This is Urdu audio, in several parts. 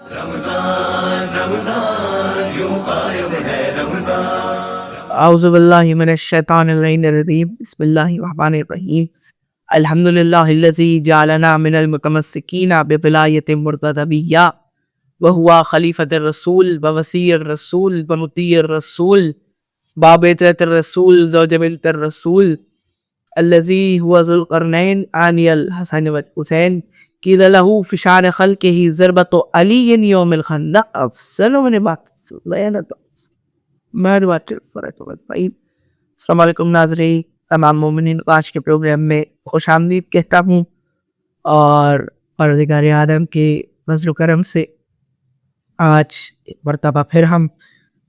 رمضان رمضان یوں قائم ہے رمضان. اعوذ باللہ من الشیطان اللعین الرجیم. بسم اللہ الرحمن الرحیم. الحمدللہ الذی جعلنا من المتمسکین بولایۃ مرتضیہ وہو خلیفۃ الرسول ووصی الرسول ومطیع الرسول باب عترۃ الرسول زوج بنت الرسول الذی هو ذو القرنین آنی الحسن والحسین قیل له فی شان خلقہ ضربۃ علی یوم الخندق افضل من بات. السلام علیکم ناظرین، تمام مومنین کو آج کے پروگرام میں خوش آمدید کہتا ہوں، اور پروردگار عالم کے فضل و کرم سے آج ایک مرتبہ پھر ہم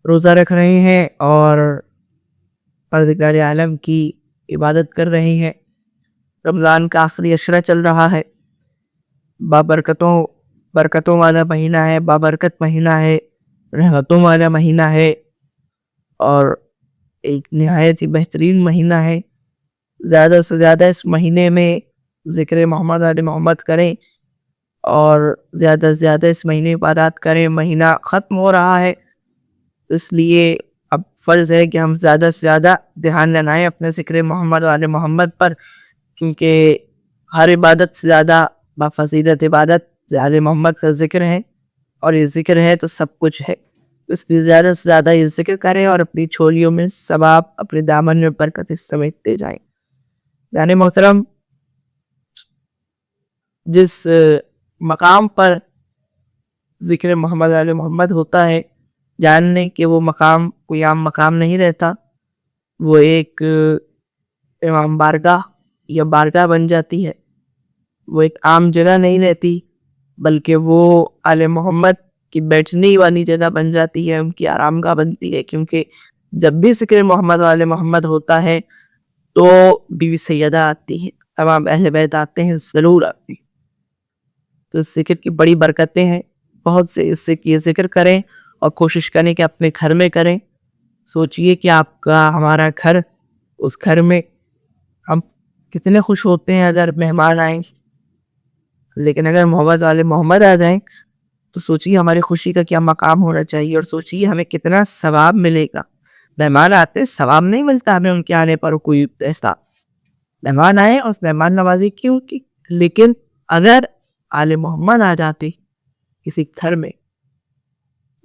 روزہ رکھ رہے ہیں اور پروردگار عالم کی عبادت کر رہے ہیں. رمضان کا آخری عشرہ چل رہا ہے. برکتوں والا مہینہ ہے، بابرکت مہینہ ہے، رحمتوں والا مہینہ ہے، اور ایک نہایت ہی بہترین مہینہ ہے. زیادہ سے زیادہ اس مہینے میں ذکر محمد علی محمد کریں اور زیادہ سے زیادہ اس مہینے عبادات کریں. مہینہ ختم ہو رہا ہے، اس لیے اب فرض ہے کہ ہم زیادہ سے زیادہ دھیان لگائیں اپنے ذکر محمد علی محمد پر، کیونکہ ہر عبادت سے زیادہ بفضیلت عبادت علی محمد کا ذکر ہے، اور یہ ذکر ہے تو سب کچھ ہے. اس لیے زیادہ سے زیادہ یہ ذکر کریں اور اپنی چھولیوں میں ثواب، اپنے دامن میں برکت سمیٹتے جائیں. یعنی محترم، جس مقام پر ذکر محمد علی محمد ہوتا ہے، جان لیں کہ وہ مقام کوئی عام مقام نہیں رہتا. وہ ایک امام بارگاہ یا بارگاہ بن جاتی ہے. وہ ایک عام جگہ نہیں رہتی، بلکہ وہ آل محمد کی بیٹھنے والی جگہ بن جاتی ہے، ان کی آرام گاہ بنتی ہے. کیونکہ جب بھی ذکر محمد آل محمد ہوتا ہے تو بیوی سیدہ آتی ہے، تمام اہل بیت آتے ہیں، ضرور آتے ہیں. تو اس ذکر کی بڑی برکتیں ہیں. بہت سے اس سے یہ ذکر کریں اور کوشش کریں کہ اپنے گھر میں کریں. سوچئے کہ آپ کا ہمارا گھر، اس گھر میں ہم کتنے خوش ہوتے ہیں اگر مہمان آئیں، لیکن اگر محمد علی محمد آ جائیں تو سوچیے ہماری خوشی کا کیا مقام ہونا چاہیے، اور سوچیے ہمیں کتنا ثواب ملے گا. مہمان آتے ثواب نہیں ملتا ہمیں ان کے آنے پر کوئی ایسا. مہمان آئے اور اس مہمان نوازی کیوں کی، لیکن اگر آل محمد آ جاتے کسی گھر میں،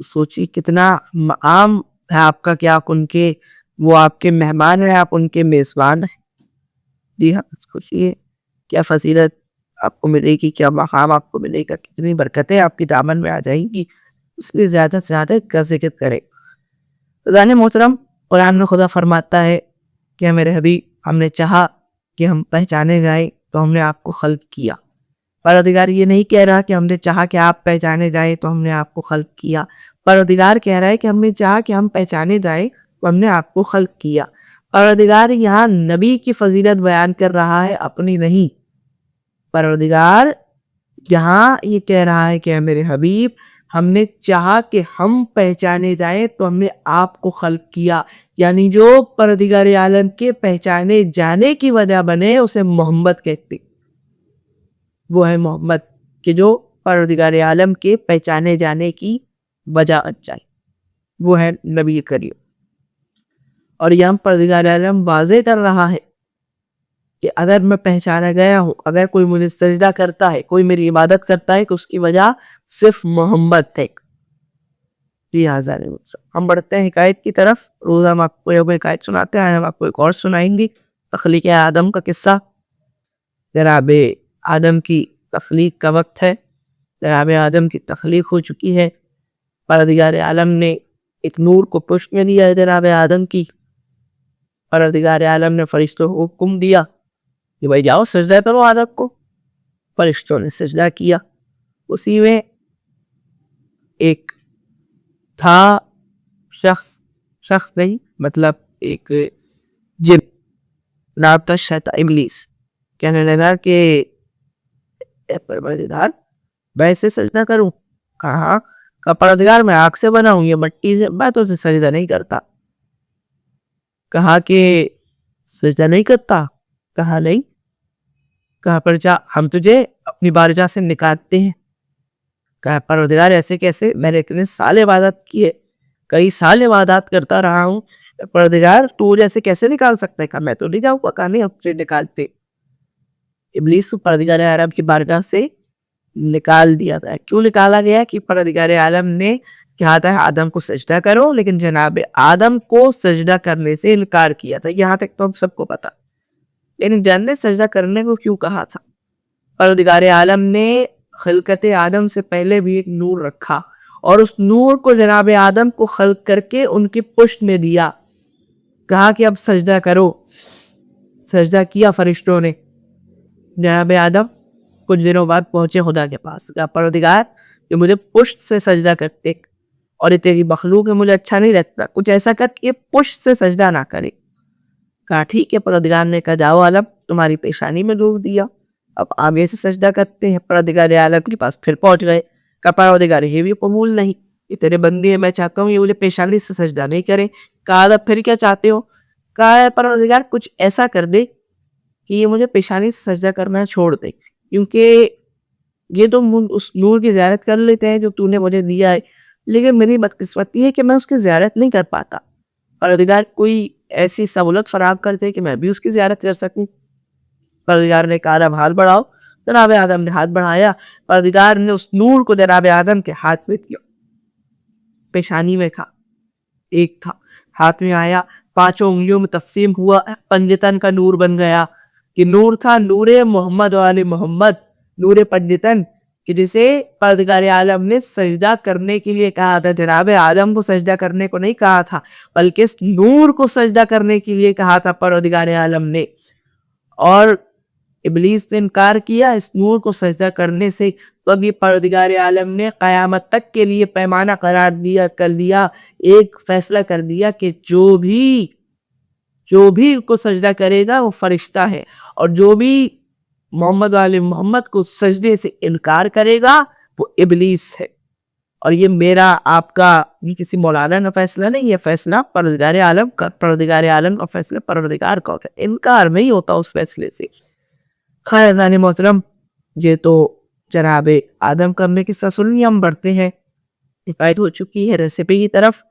سوچیے کتنا مقام ہے آپ کا کہ آپ ان کے، وہ آپ کے مہمان ہیں، آپ ان کے میزبان ہیں. جی ہاں، سوچیے کیا فضیلت آپ کو ملے گی، کیا مقام آپ کو ملے گا، کتنی برکتیں آپ کی دامن میں آ جائیں گی. اس لیے زیادہ سے زیادہ کا ذکر کریں. خدانے محترم، قرآن میں خدا فرماتا ہے کہ میرے حبیب، ہم نے چاہا کہ ہم پہچانے جائیں تو ہم نے آپ کو خلق کیا. پروردگار یہ نہیں کہہ رہا کہ ہم نے چاہا کہ آپ پہچانے جائیں تو ہم نے آپ کو خلق کیا. پروردگار کہہ رہا ہے کہ ہم نے چاہا کہ ہم پہچانے جائیں تو ہم نے آپ کو خلق کیا. پروردگار یہاں نبی کی فضیلت بیان کر رہا ہے، اپنی نہیں. پروردگار یہاں یہ کہہ رہا ہے کہ میرے حبیب، ہم نے چاہا کہ ہم پہچانے جائیں تو ہم نے آپ کو خلق کیا. یعنی جو پروردگار عالم کے پہچانے جانے کی وجہ بنے اسے محمد کہتے. وہ ہے محمد کہ جو پروردگار عالم کے پہچانے جانے کی وجہ بن جائے، وہ ہے نبی کریم. اور یہاں پروردگار عالم واضح کر رہا ہے کہ اگر میں پہچانا گیا ہوں، اگر کوئی مجھے سجدہ کرتا ہے، کوئی میری عبادت کرتا ہے، تو اس کی وجہ صرف محمد ہے. جی ہاں، ہم بڑھتے ہیں حکایت کی طرف. روز ہم آپ کو ایک حکایت سناتے ہیں، ہم آپ کو ایک اور سنائیں گے. تخلیق آدم کا قصہ. جناب آدم کی تخلیق کا وقت ہے. جناب آدم کی تخلیق ہو چکی ہے. پروردگار عالم نے ایک نور کو پشت میں دیا ہے جناب آدم کی. پروردگار عالم نے فرشتوں کو حکم دیا کہ بھائی جاؤ سجدہ کرو آدم کو. فرشتوں نے سجدہ کیا. اسی میں ایک تھا شخص نہیں، مطلب ایک جن، نام تھا شیطان ابلیس. کہنے لگا کہ اے پروردگار، میں اسے سجدہ کروں؟ کہا کہ پروردگار میں آگ سے بنا ہوں، یہ مٹی سے، میں تو اسے سجدہ نہیں کرتا. کہا کہ سجدہ نہیں کرتا؟ کہا نہیں. کہا پر جا، ہم تجھے اپنی بارگاہ سے نکالتے ہیں. کہا پروردگار ایسے کیسے، میں نے اتنے سال عبادت کی ہے، کئی سال عبادت کرتا رہا ہوں، پروردگار تو مجھے ایسے کیسے نکال سکتا ہے؟ کہا میں تو نہیں جاؤں گا، کہا نہیں اپنے نکالتے. ابلیس کو پروردگار عالم کی بارگاہ سے نکال دیا گیا. کیوں نکالا گیا؟ کہ پروردگار عالم نے کہا تھا آدم کو سجدہ کرو، لیکن جناب آدم کو سجدہ کرنے سے انکار کیا تھا. یہاں تک تو ہم سب کو پتا، لیکن جن نے سجدہ کرنے کو کیوں کہا تھا؟ پروردگار عالم نے خلقت آدم سے پہلے بھی ایک نور رکھا، اور اس نور کو جناب آدم کو خلق کر کے ان کی پشت میں دیا، کہا کہ اب سجدہ کرو. سجدہ کیا فرشتوں نے. جناب آدم کچھ دنوں بعد پہنچے خدا کے پاس، کہا پروردگار یہ مجھے پشت سے سجدہ کرتے اور یہ تیری مخلوق ہے، مجھے اچھا نہیں لگتا، کچھ ایسا کر کہ پشت سے سجدہ نہ کرے. کہا ٹھیک ہے. پروردگار نے کہا جاؤ عالم، تمہاری پیشانی میں ڈوب دیا، اب آگے سے سجدہ کرتے ہیں. پروردگار عالم کے پاس پھر پہنچ گئے. کہا پروردگار یہ بھی قبول نہیں، یہ تیرے بندے ہیں، میں چاہتا ہوں یہ مجھے پیشانی سے سجدہ نہیں کرے. کہا اب پھر کیا چاہتے ہو؟ کہا پروردگار کچھ ایسا کر دے کہ یہ مجھے پیشانی سے سجدہ کرنا چھوڑ دے، کیونکہ یہ تو اس نور کی زیارت کر لیتے ہیں جو تو نے مجھے دیا ہے، لیکن میری بدقسمتی ہے کہ میں اس کی زیارت نہیں کر پاتا. پروردگار کوئی ایسی سہولت فراہم کرتے کہ میں بھی اس کی زیارت کر سکوں. پروردگار نے کہا اب ہاتھ بڑھاؤ. جناب آدم نے ہاتھ بڑھایا. پروردگار نے اس نور کو جناب آدم کے ہاتھ میں دیا. پیشانی میں تھا، ایک تھا، ہاتھ میں آیا، 5 انگلیوں میں تقسیم ہوا، پنجتن کا نور بن گیا. کہ نور تھا نور محمد وآل محمد، نور پنجتن، کہ جسے پروردگار عالم نے سجدہ کرنے کے لیے کہا تھا. جناب آدم کو سجدہ کرنے کو نہیں کہا تھا، بلکہ اس نور کو سجدہ کرنے کے لیے کہا تھا پروردگار عالم نے. اور ابلیس نے انکار کیا اس نور کو سجدہ کرنے سے. تو اب یہ پروردگار عالم نے قیامت تک کے لیے پیمانہ قرار دیا، کر دیا، ایک فیصلہ کر دیا کہ جو بھی کو سجدہ کرے گا وہ فرشتہ ہے، اور جو بھی محمد علیہ محمد کو سجدے سے انکار کرے گا وہ ابلیس ہے. اور یہ میرا آپ کا یہ کسی مولانا کا فیصلہ نہیں، یہ فیصلہ پروردگار عالم کا. پروردگار عالم کا فیصلہ پروردگار کا ہوتا ہے، انکار نہیں ہوتا اس فیصلے سے. خیران محترم، یہ تو جناب آدم کا ہم قصہ سنیے. ہم بڑھتے ہیں، حکایت ہو چکی ہے ریسیپی کی طرف.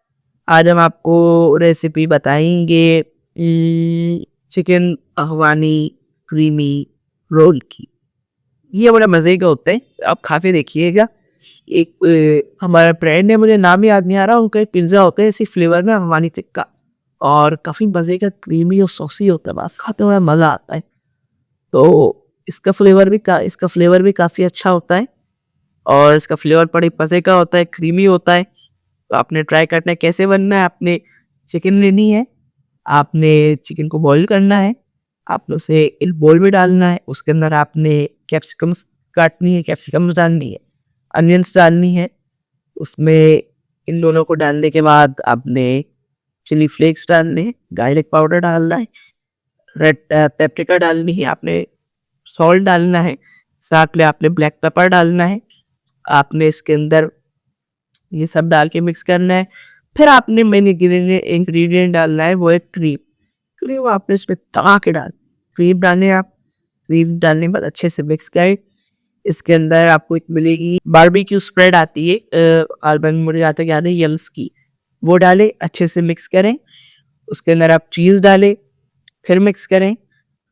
آج ہم آپ کو ریسیپی بتائیں گے چکن افغانی کریمی رول کی. یہ بڑا مزے کا ہوتا ہے، آپ کھا کے دیکھیے گا. ایک ہمارا برانڈ ہے، مجھے نام یاد نہیں آ رہا، ان کا ایک پیزا ہوتا ہے اسی فلیور میں، افغانی ٹکا، اور کافی مزے کا کریمی اور سوسی ہوتا ہے، بس کھاتے ہوئے مزہ آتا ہے. تو اس کا فلیور بھی کافی اچھا ہوتا ہے، اور اس کا فلیور بڑی مزے کا ہوتا ہے، کریمی ہوتا ہے. تو آپ نے ٹرائی کرنا ہے. کیسے بننا ہے؟ آپ نے چکن لینی ہے، آپ نے چکن کو بوائل کرنا ہے، آپ نے اسے ایک بول میں ڈالنا ہے. اس کے اندر آپ نے کیپسیکمس کاٹنی ہے، کیپسیکمس ڈالنی ہے، انینس ڈالنی ہے. اس میں ان دونوں کو ڈالنے کے بعد آپ نے چلی فلیکس ڈالنے ہیں، گارلک پاؤڈر ڈالنا ہے، ریڈ پیپریکا ڈالنی ہے، آپ نے سالٹ ڈالنا ہے، ساتھ میں آپ نے بلیک پیپر ڈالنا ہے. آپ نے اس کے اندر یہ سب ڈال کے مکس کرنا ہے. پھر آپ نے مین انگریڈینٹ ڈالنا ہے، وہ ہے کریم آپ نے اس میں تگا کے کریم ڈالنے ہیں. آپ کریم ڈالنے کے بعد اچھے سے مکس کریں. اس کے اندر آپ کو ایک ملے گی باربیکیو اسپریڈ آتی ہے، مجھے آتا ہے یاد ہے یلس کی، وہ ڈالے، اچھے سے مکس کریں. اس کے اندر آپ چیز ڈالیں، پھر مکس کریں.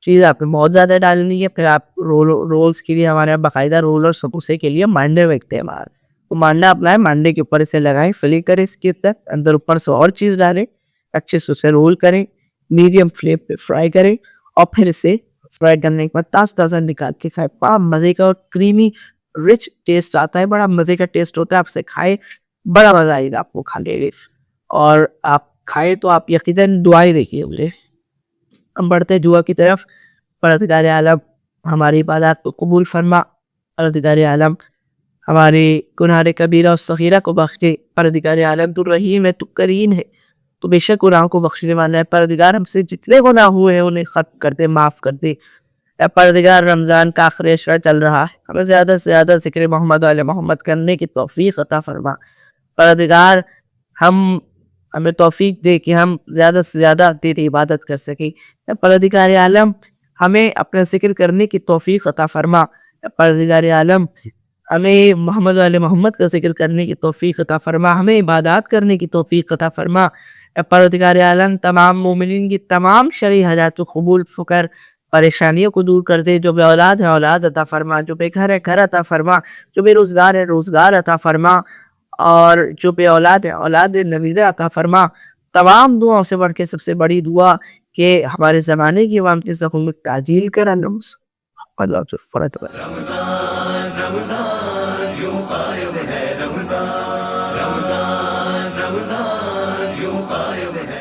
چیز آپ نے بہت زیادہ ڈالنی ہے. پھر آپ رولز کے لیے ہمارے یہاں باقاعدہ رول اور سموسے کے لیے مانڈے رکھتے ہیں باہر، وہ مانڈا اپنا ہے، مانڈے کے اوپر اسے لگائیں، فلی کریں، اس کے اندر اوپر سے اور چیز ڈالیں، اچھے سے اسے رول کریں، میڈیم فلیم پہ فرائی کریں، اور پھر اسے فرائی کرنے کے بعد تازہ نکال کے کھائے. بڑا مزے کا اور کریمی رچ ٹیسٹ آتا ہے، بڑا مزے کا ٹیسٹ ہوتا ہے. آپ سے کھائے بڑا مزہ آئے گا آپ کو کھانے میں، اور آپ کھائے تو آپ یقیناً دعائیں دیکھیے مجھے. ہم بڑھتے دعا کی طرف. پروردگار عالم ہماری عبادات کو قبول فرما. پروردگار عالم ہمارے گناہ کبیرہ اور صغیرہ کو بخشے. پروردگار عالم تو رحیم ہے، تو کریم ہے، تو بے شک گناہوں کو بخشنے والا ہے. پروردگار ہم سے جتنے گناہ ہوئے ہیں انہیں ختم کر دے، معاف کر دے. پروردگار رمضان کا آخری عشرہ چل رہا ہے، ہمیں زیادہ سے زیادہ ذکر محمد علیہ محمد کرنے کی توفیق عطا فرما. پروردگار ہمیں توفیق دے کہ ہم زیادہ سے زیادہ تیری عبادت کر سکیں. پروردگار عالم ہمیں اپنا ذکر کرنے کی توفیق عطا فرما. پروردگار عالم ہمیں محمد وال محمد کا ذکر کرنے کی توفیق عطا فرما، ہمیں عبادات کرنے کی توفیق عطا فرما۔ اے پروردگار عالم تمام مومنین کی تمام شرعی حاجات کو قبول فکر پریشانیوں کو دور کر دے، جو بے اولاد ہے اولاد عطا فرما، جو بے گھر ہے گھر عطا فرما، جو بے روزگار ہے روزگار عطا فرما، اور جو بے اولاد ہے اولاد نویدہ عطا فرما۔ تمام دعاؤں سے بڑھ کے سب سے بڑی دعا کہ ہمارے زمانے کی عوام کی زخم میں تعجیل کر رمضان یوں قائم ہے رمضان، رمضان رمضان یوں قائم ہے۔